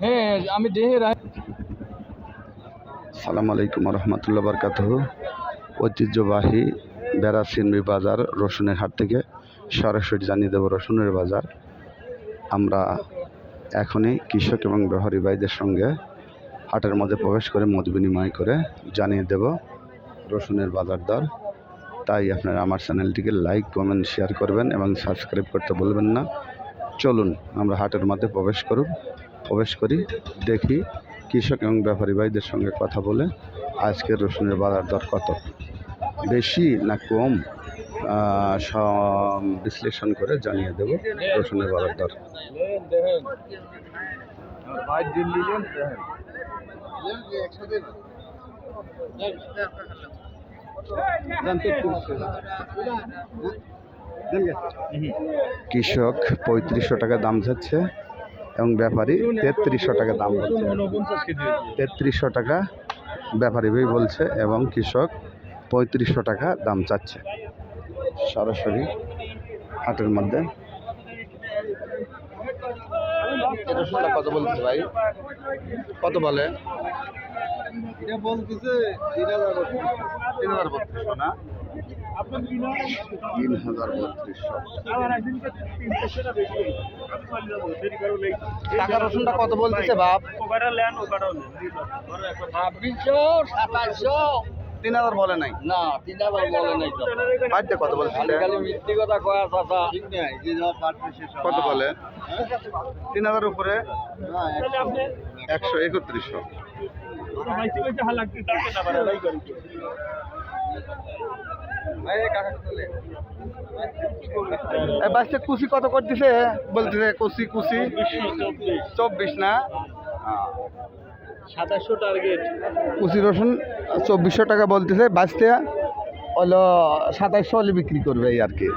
হ্যাঁ আমি দেহে সালাম আলাইকুম রহমতুল্লাহ বরকাতুহ। ঐতিহ্যবাহী বেড়াচিনবি বাজার রসুনের হাট থেকে সরাসরি জানিয়ে দেব রসুনের বাজার। আমরা এখনই কৃষক এবং ব্যবহারী ভাইদের সঙ্গে হাটের মধ্যে প্রবেশ করে মত বিনিময় করে জানিয়ে দেব রসুনের বাজার দর। তাই আপনারা আমার চ্যানেলটিকে লাইক কমেন্ট শেয়ার করবেন এবং সাবস্ক্রাইব করতে বলবেন না। চলুন আমরা হাটের মধ্যে প্রবেশ করি, দেখি কৃষক এবং ব্যাপারী ভাইদের সঙ্গে কথা বলে আজকের রসুনের বাজার দর কত, বেশি না কম বিশ্লেষণ করে জানিয়ে দেব রসুনের বাজার দর। কৃষক 3500 টাকা দাম যাচ্ছে এবং ব্যাপারী 3300 টাকা দাম বলছে। 3300 টাকা ব্যাপারী ভাই বলছে এবং কৃষক 3500 টাকা দাম চাচ্ছে সরাসরি হাটের মধ্যে। কত বলছে ভাই, কত বলে? এটা বলতেছে 3032 না, 3032। টাকা রসুনটা কত বলতেছে বাপ? 3000 বলে নাই না, 3000 বলে নাই তো। বাড়তে কত বলছে? খালি মিথ্যে কথা কয়া চাচা, ঠিক নাই। যে জবাব পারবে সে কত বলে? 3000 উপরে 131। বাচ্চা কুচি কত করতেছে বলতেছে? কুচি 24 না, 2700 টার্গেট। কুচি রসুন 2400 টাকা বলতেছে। বাঁচতে হলো 2700 হলে বিক্রি করবে এই আর কি।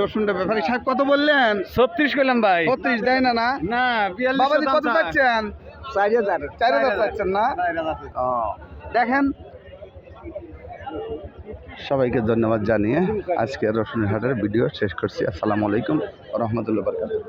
রসুনটা ব্যাপারী সাহেব কত বললেন? 36 করলাম ভাই। 36 দেয় না? না না, বাবাজি কত পাচ্ছেন? 4000 পাচ্ছেন না? দেখেন, সবাইকে ধন্যবাদ জানিয়ে আজকে রসুনের হাটের ভিডিও শেষ করছি। আসসালামু আলাইকুম রহমতুল্লাহ বরকাতুহ।